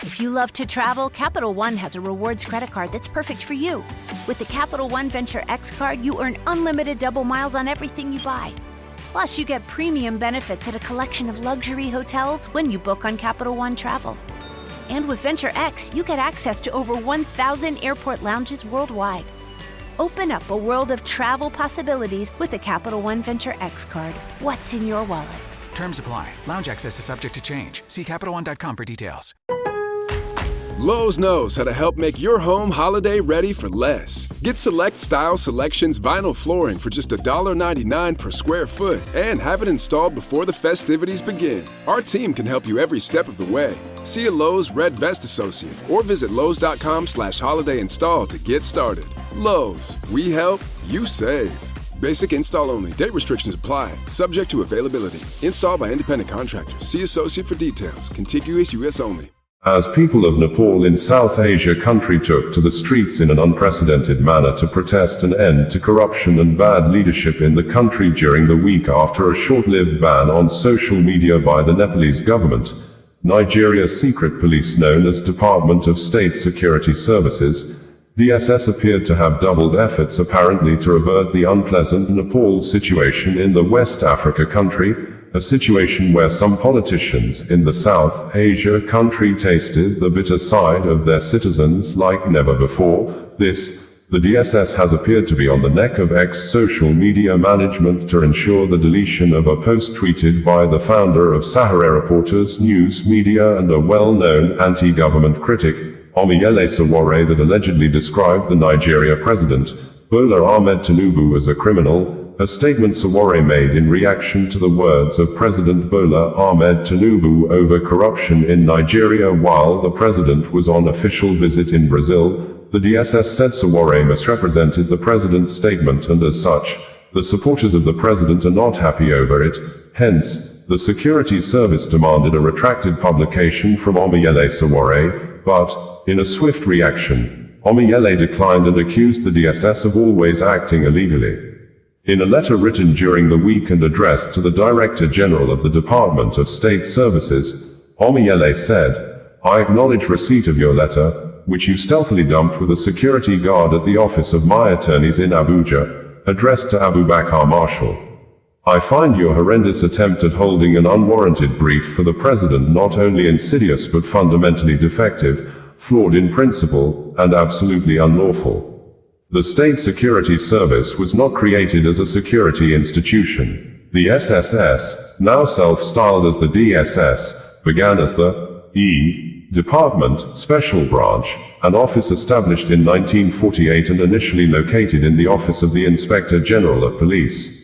If you love to travel, Capital One has a rewards credit card that's perfect for you. With the Capital One Venture X card, you earn unlimited double miles on everything you buy. Plus, you get premium benefits at a collection of luxury hotels when you book on Capital One Travel. And with Venture X, you get access to over 1,000 airport lounges worldwide. Open up a world of travel possibilities with the Capital One Venture X card. What's in your wallet? Terms apply. Lounge access is subject to change. See CapitalOne.com for details. Lowe's knows how to help make your home holiday ready for less. Get Select Style Selections vinyl flooring for just $1.99 per square foot and have it installed before the festivities begin. Our team can help you every step of the way. See a Lowe's Red Vest associate or visit Lowes.com/holiday install to get started. Lowe's, we help, you save. Basic install only. Date restrictions apply. Subject to availability. Installed by independent contractors. See associate for details. Contiguous U.S. only. As people of Nepal in South Asia country took to the streets in an unprecedented manner to protest an end to corruption and bad leadership in the country during the week after a short-lived ban on social media by the Nepalese government, Nigeria's secret police known as Department of State Security Services, DSS appeared to have doubled efforts apparently to avert the unpleasant Nepal situation in the West Africa country, a situation where some politicians in the South Asia country tasted the bitter side of their citizens like never before. The DSS has appeared to be on the neck of ex-social media management to ensure the deletion of a post tweeted by the founder of Sowore Reporters News Media and a well-known anti-government critic, Omiyele Sowore, that allegedly described the Nigeria president, Bola Ahmed Tinubu, as a criminal, a statement Sowore made in reaction to the words of President Bola Ahmed Tinubu over corruption in Nigeria while the president was on official visit in Brazil. The DSS said Sowore misrepresented the president's statement and as such, the supporters of the president are not happy over it. Hence, the security service demanded a retracted publication from Omiyele Sowore, but, in a swift reaction, Omiyele declined and accused the DSS of always acting illegally. In a letter written during the week and addressed to the Director General of the Department of State Services, Omiyele said, "I acknowledge receipt of your letter, which you stealthily dumped with a security guard at the office of my attorneys in Abuja, addressed to Abubakar Marshall. I find your horrendous attempt at holding an unwarranted brief for the president not only insidious but fundamentally defective, flawed in principle, and absolutely unlawful. The State Security Service was not created as a security institution. The SSS, now self-styled as the DSS, began as the Department, Special Branch, an office established in 1948 and initially located in the Office of the Inspector General of Police.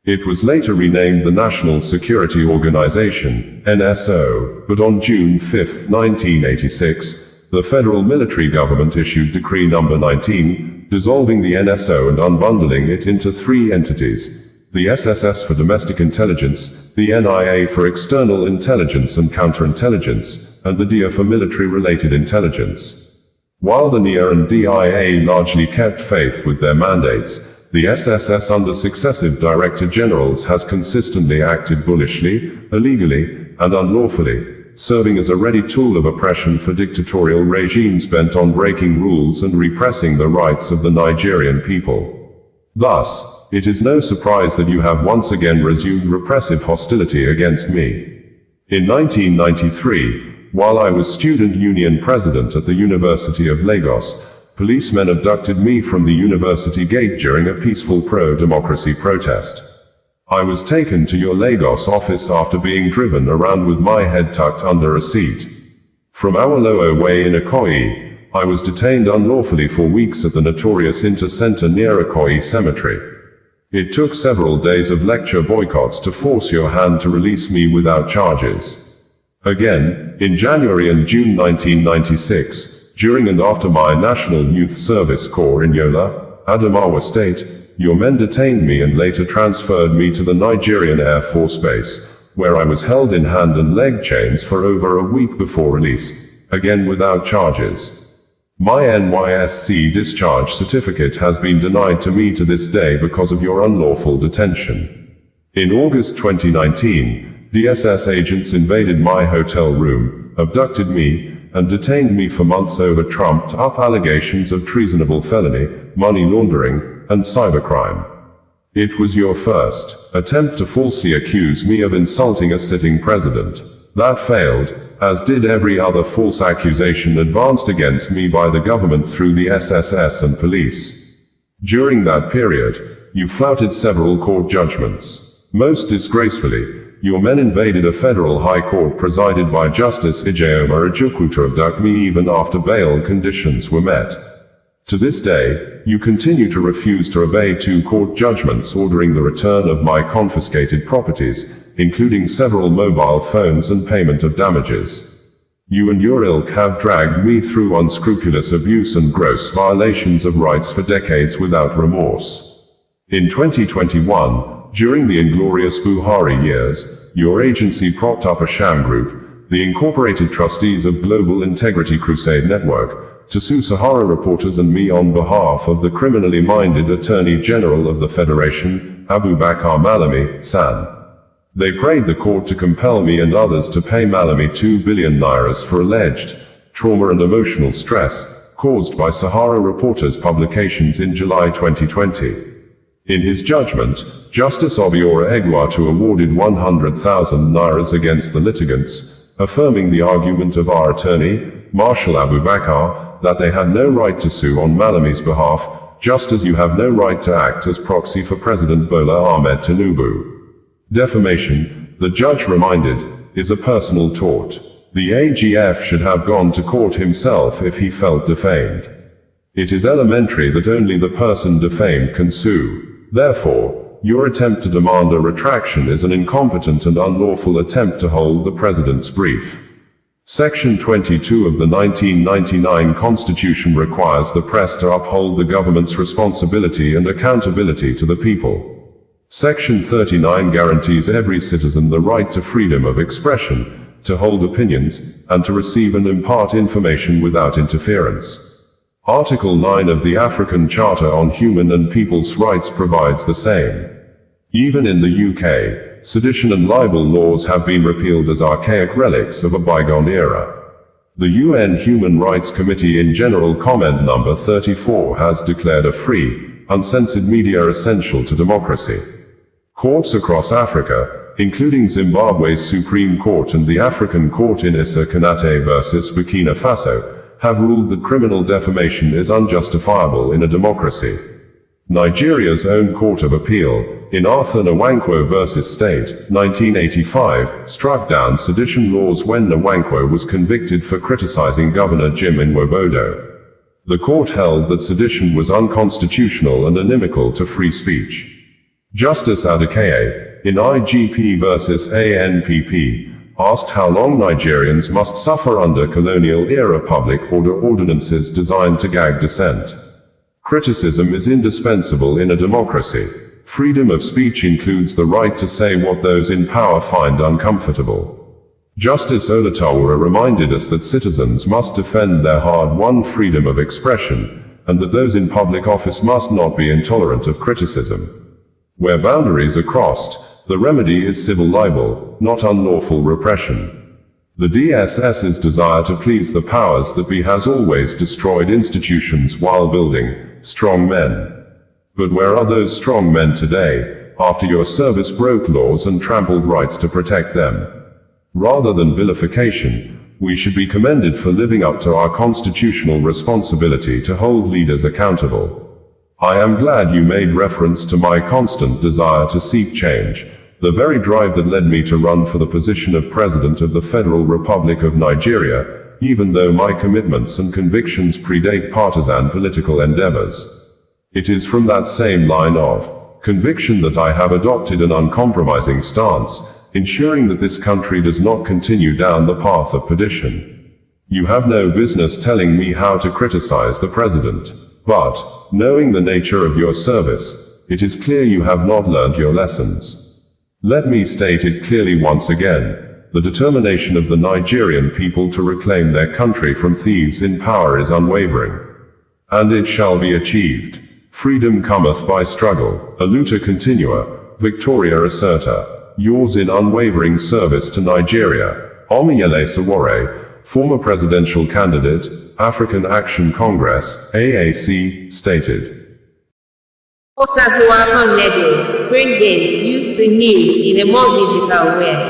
It was later renamed the National Security Organization, NSO, but on June 5, 1986, the federal military government issued Decree No. 19, dissolving the NSO and unbundling it into three entities: the SSS for Domestic Intelligence, the NIA for External Intelligence and Counterintelligence, and the DIA for Military-Related Intelligence. While the NIA and DIA largely kept faith with their mandates, the SSS under successive Director Generals has consistently acted bullishly, illegally, and unlawfully, serving as a ready tool of oppression for dictatorial regimes bent on breaking rules and repressing the rights of the Nigerian people. Thus, it is no surprise that you have once again resumed repressive hostility against me. In 1993, while I was student union president at the University of Lagos, policemen abducted me from the university gate during a peaceful pro-democracy protest. I was taken to your Lagos office after being driven around with my head tucked under a seat. From Awolowo Way in Ikoyi, I was detained unlawfully for weeks at the notorious Inter-Center near Ikoyi Cemetery. It took several days of lecture boycotts to force your hand to release me without charges. Again, in January and June 1996, during and after my National Youth Service Corps in Yola, Adamawa State, your men detained me and later transferred me to the Nigerian Air Force Base, where I was held in hand and leg chains for over a week before release, again without charges. My NYSC discharge certificate has been denied to me to this day because of your unlawful detention. In August 2019, DSS agents invaded my hotel room, abducted me, and detained me for months over trumped-up allegations of treasonable felony, money laundering, and cybercrime. It was your first attempt to falsely accuse me of insulting a sitting president. That failed, as did every other false accusation advanced against me by the government through the SSS and police. During that period, you flouted several court judgments. Most disgracefully, your men invaded a federal high court presided by Justice Ijeoma Ojukwu to abduct me even after bail conditions were met. To this day, you continue to refuse to obey 2 court judgments ordering the return of my confiscated properties, including several mobile phones and payment of damages. You and your ilk have dragged me through unscrupulous abuse and gross violations of rights for decades without remorse. In 2021, during the inglorious Buhari years, your agency propped up a sham group, the Incorporated Trustees of Global Integrity Crusade Network, to sue Sowore reporters and me on behalf of the criminally minded Attorney General of the Federation, Abubakar Malami, San. They prayed the court to compel me and others to pay Malami 2 billion nairas for alleged trauma and emotional stress caused by Sowore reporters' publications in July 2020. In his judgment, Justice Obiora Egwuatu awarded 100,000 nairas against the litigants, affirming the argument of our attorney, Marshal Abubakar, that they had no right to sue on Malami's behalf, just as you have no right to act as proxy for President Bola Ahmed Tinubu. Defamation, the judge reminded, is a personal tort. The AGF should have gone to court himself if he felt defamed. It is elementary that only the person defamed can sue. Therefore, your attempt to demand a retraction is an incompetent and unlawful attempt to hold the president's brief. Section 22 of the 1999 Constitution requires the press to uphold the government's responsibility and accountability to the people. Section 39 guarantees every citizen the right to freedom of expression, to hold opinions, and to receive and impart information without interference. Article 9 of the African Charter on Human and People's Rights provides the same. Even in the UK, sedition and libel laws have been repealed as archaic relics of a bygone era. The UN Human Rights Committee in General Comment No. 34 has declared a free, uncensored media essential to democracy. Courts across Africa, including Zimbabwe's Supreme Court and the African Court in Issa Konate vs. Burkina Faso, have ruled that criminal defamation is unjustifiable in a democracy. Nigeria's own Court of Appeal, in Arthur Nwankwo vs. State, 1985, struck down sedition laws when Nwankwo was convicted for criticizing Governor Jim Nwobodo. The court held that sedition was unconstitutional and inimical to free speech. Justice Adekeye, in IGP vs. ANPP, asked how long Nigerians must suffer under colonial-era public order ordinances designed to gag dissent. Criticism is indispensable in a democracy. Freedom of speech includes the right to say what those in power find uncomfortable. Justice Olatowo reminded us that citizens must defend their hard-won freedom of expression, and that those in public office must not be intolerant of criticism. Where boundaries are crossed, the remedy is civil libel, not unlawful repression. The DSS's desire to please the powers that be has always destroyed institutions while building strong men. But where are those strong men today, after your service broke laws and trampled rights to protect them? Rather than vilification, we should be commended for living up to our constitutional responsibility to hold leaders accountable. I am glad you made reference to my constant desire to seek change, the very drive that led me to run for the position of President of the Federal Republic of Nigeria, even though my commitments and convictions predate partisan political endeavors. It is from that same line of conviction that I have adopted an uncompromising stance, ensuring that this country does not continue down the path of perdition. You have no business telling me how to criticize the President. But, knowing the nature of your service, it is clear you have not learned your lessons. Let me state it clearly once again, the determination of the Nigerian people to reclaim their country from thieves in power is unwavering. And it shall be achieved. Freedom cometh by struggle, Aluta continua, Victoria asserta. Yours in unwavering service to Nigeria, Omiyele Sowore, former presidential candidate, African Action Congress, AAC, stated. Sowore Radio, bringing you the news in a more digital way.